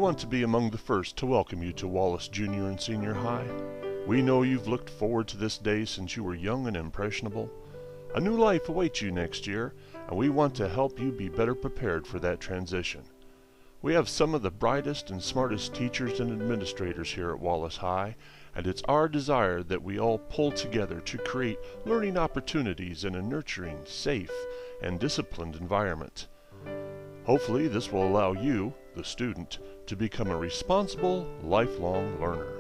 want to be among the first to welcome you to Wallace Junior and Senior High. We know you've looked forward to this day since you were young and impressionable. A new life awaits you next year, and we want to help you be better prepared for that transition. We have some of the brightest and smartest teachers and administrators here at Wallace High, and it's our desire that we all pull together to create learning opportunities in a nurturing, safe, and disciplined environment. Hopefully this will allow you, the student, to become a responsible, lifelong learner.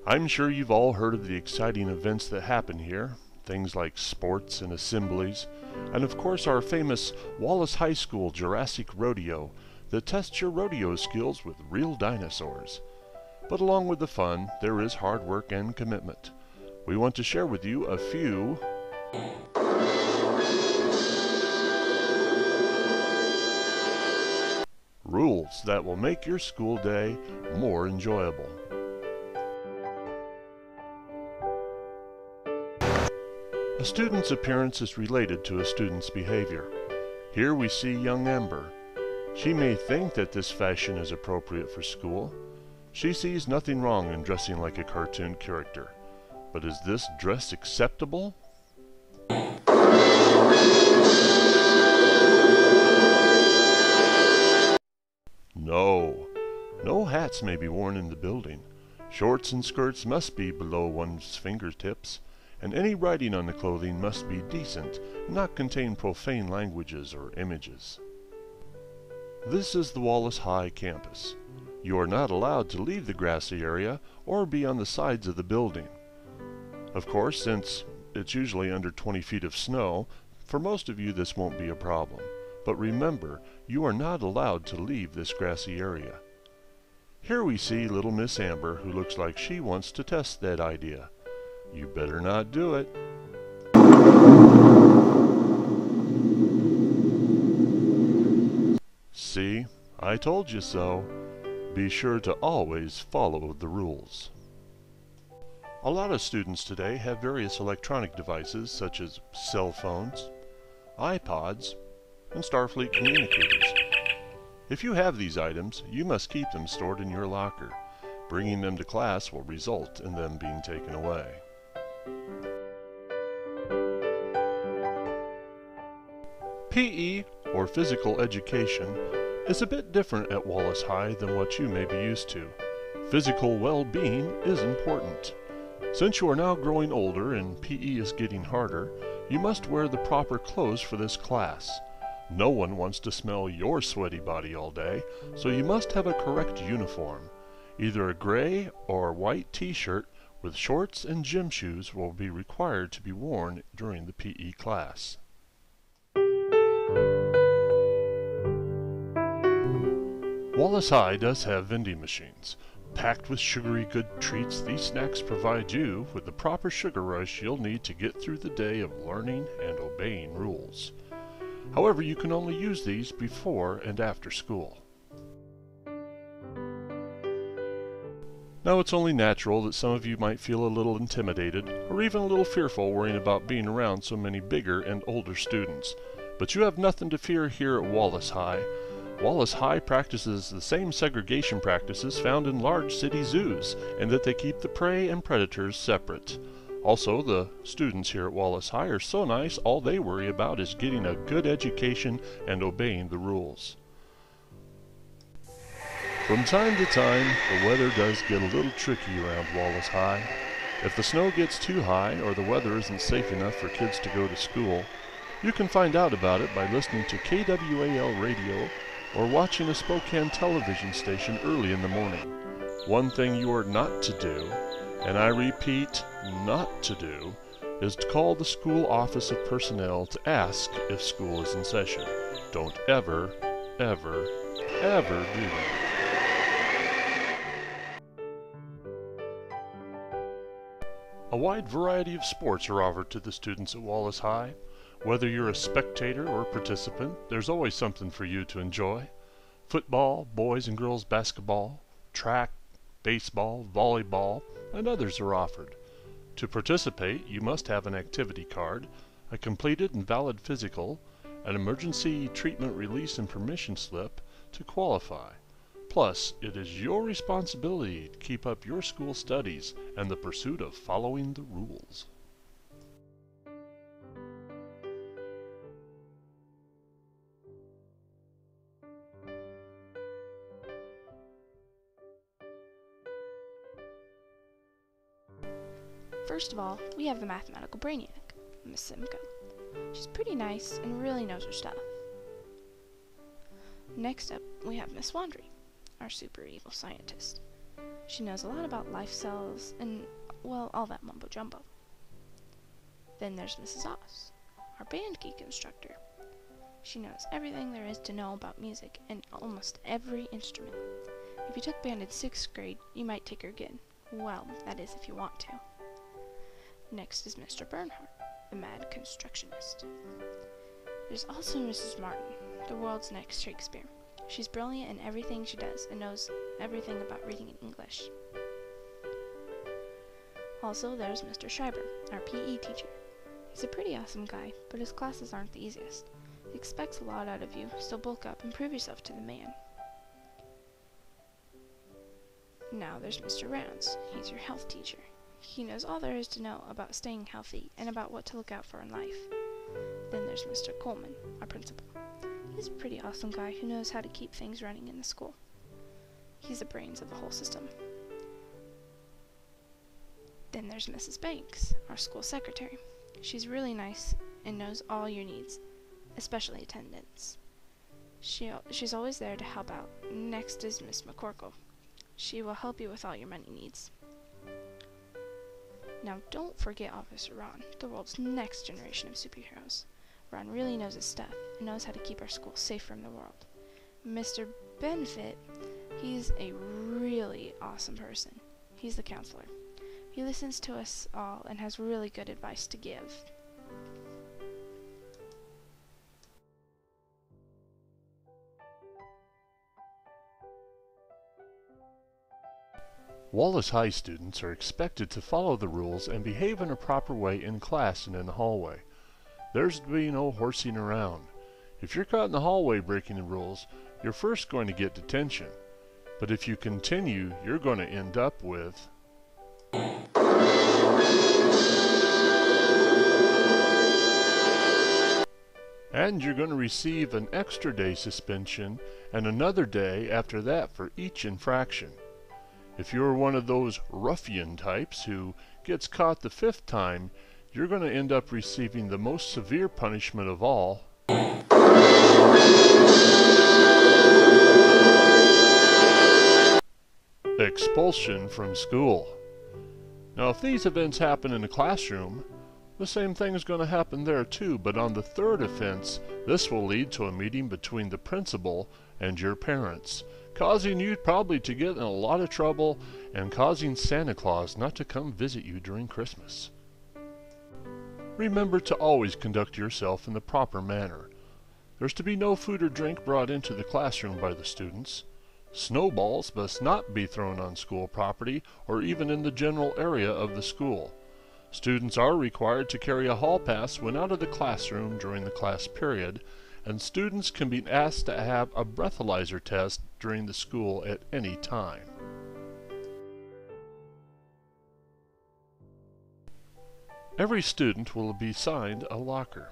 I'm sure you've all heard of the exciting events that happen here, things like sports and assemblies, and of course our famous Wallace High School Jurassic Rodeo that tests your rodeo skills with real dinosaurs. But along with the fun, there is hard work and commitment. We want to share with you a few rules that will make your school day more enjoyable. A student's appearance is related to a student's behavior. Here we see young Amber. She may think that this fashion is appropriate for school. She sees nothing wrong in dressing like a cartoon character. But is this dress acceptable? No. No hats may be worn in the building. Shorts and skirts must be below one's fingertips, and any writing on the clothing must be decent and not contain profane languages or images. This is the Wallace High campus. You are not allowed to leave the grassy area or be on the sides of the building. Of course, since it's usually under 20 feet of snow, for most of you this won't be a problem. But remember, you are not allowed to leave this grassy area. Here we see little Miss Amber, who looks like she wants to test that idea. You better not do it. See, I told you so. Be sure to always follow the rules. A lot of students today have various electronic devices such as cell phones, iPods, and Starfleet communicators. If you have these items, you must keep them stored in your locker. Bringing them to class will result in them being taken away. PE, or physical education, is a bit different at Wallace High than what you may be used to. Physical well-being is important. Since you are now growing older and PE is getting harder, you must wear the proper clothes for this class. No one wants to smell your sweaty body all day, so you must have a correct uniform. Either a gray or white t-shirt with shorts and gym shoes will be required to be worn during the PE class. Wallace High does have vending machines. Packed with sugary good treats, these snacks provide you with the proper sugar rush you'll need to get through the day of learning and obeying rules. However, you can only use these before and after school. Now, it's only natural that some of you might feel a little intimidated or even a little fearful worrying about being around so many bigger and older students. But you have nothing to fear here at Wallace High. Wallace High practices the same segregation practices found in large city zoos, and that they keep the prey and predators separate. Also, the students here at Wallace High are so nice, all they worry about is getting a good education and obeying the rules. From time to time, the weather does get a little tricky around Wallace High. If the snow gets too high or the weather isn't safe enough for kids to go to school, you can find out about it by listening to KWAL radio or watching a Spokane television station early in the morning. One thing you are not to do, and I repeat, not to do, is to call the school office of personnel to ask if school is in session. Don't ever, ever, ever do that. A wide variety of sports are offered to the students at Wallace High. Whether you're a spectator or participant, there's always something for you to enjoy. Football, boys and girls basketball, track, baseball, volleyball, and others are offered. To participate, you must have an activity card, a completed and valid physical, an emergency treatment release and permission slip to qualify. Plus, it is your responsibility to keep up your school studies and the pursuit of following the rules. First of all, we have the mathematical brainiac, Miss Simcoe. She's pretty nice and really knows her stuff. Next up, we have Miss Wandry, our super evil scientist. She knows a lot about life cells and, well, all that mumbo jumbo. Then there's Mrs. Oz, our band geek instructor. She knows everything there is to know about music and almost every instrument. If you took band in 6th grade, you might take her again. Well, that is if you want to. Next is Mr. Bernhardt, the mad constructionist. There's also Mrs. Martin, the world's next Shakespeare. She's brilliant in everything she does and knows everything about reading in English. Also, there's Mr. Schreiber, our PE teacher. He's a pretty awesome guy, but his classes aren't the easiest. He expects a lot out of you, so bulk up and prove yourself to the man. Now there's Mr. Rounds. He's your health teacher. He knows all there is to know about staying healthy and about what to look out for in life. Then there's Mr. Coleman, our principal. He's a pretty awesome guy who knows how to keep things running in the school. He's the brains of the whole system. Then there's Mrs. Banks, our school secretary. She's really nice and knows all your needs, especially attendance. She's always there to help out. Next is Miss McCorkle. She will help you with all your money needs. Now don't forget Officer Ron, the world's next generation of superheroes. Ron really knows his stuff and knows how to keep our school safe from the world. Mr. Benfit, he's a really awesome person. He's the counselor. He listens to us all and has really good advice to give. Wallace High students are expected to follow the rules and behave in a proper way in class and in the hallway. There's to be no horsing around. If you're caught in the hallway breaking the rules, you're first going to get detention. But if you continue, you're going to end up with and you're going to receive an extra day suspension and another day after that for each infraction. If you're one of those ruffian types who gets caught the 5th time, you're going to end up receiving the most severe punishment of all, expulsion from school. Now, if these events happen in a classroom, the same thing is going to happen there too, but on the 3rd offense, this will lead to a meeting between the principal and your parents, causing you probably to get in a lot of trouble and causing Santa Claus not to come visit you during Christmas. Remember to always conduct yourself in the proper manner. There's to be no food or drink brought into the classroom by the students. Snowballs must not be thrown on school property or even in the general area of the school. Students are required to carry a hall pass when out of the classroom during the class period, and students can be asked to have a breathalyzer test during the school at any time. Every student will be assigned a locker.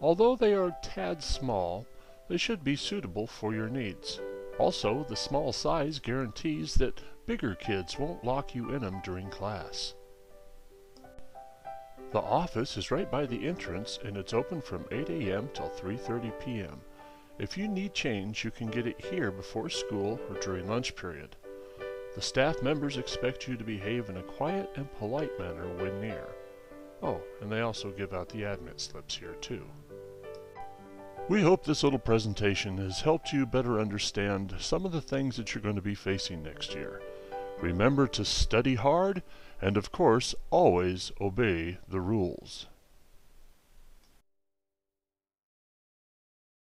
Although they are a tad small, they should be suitable for your needs. Also, the small size guarantees that bigger kids won't lock you in them during class. The office is right by the entrance and it's open from 8 a.m. till 3:30 p.m. If you need change, you can get it here before school or during lunch period. The staff members expect you to behave in a quiet and polite manner when near. Oh, and they also give out the admit slips here too. We hope this little presentation has helped you better understand some of the things that you're going to be facing next year. Remember to study hard and, of course, always obey the rules.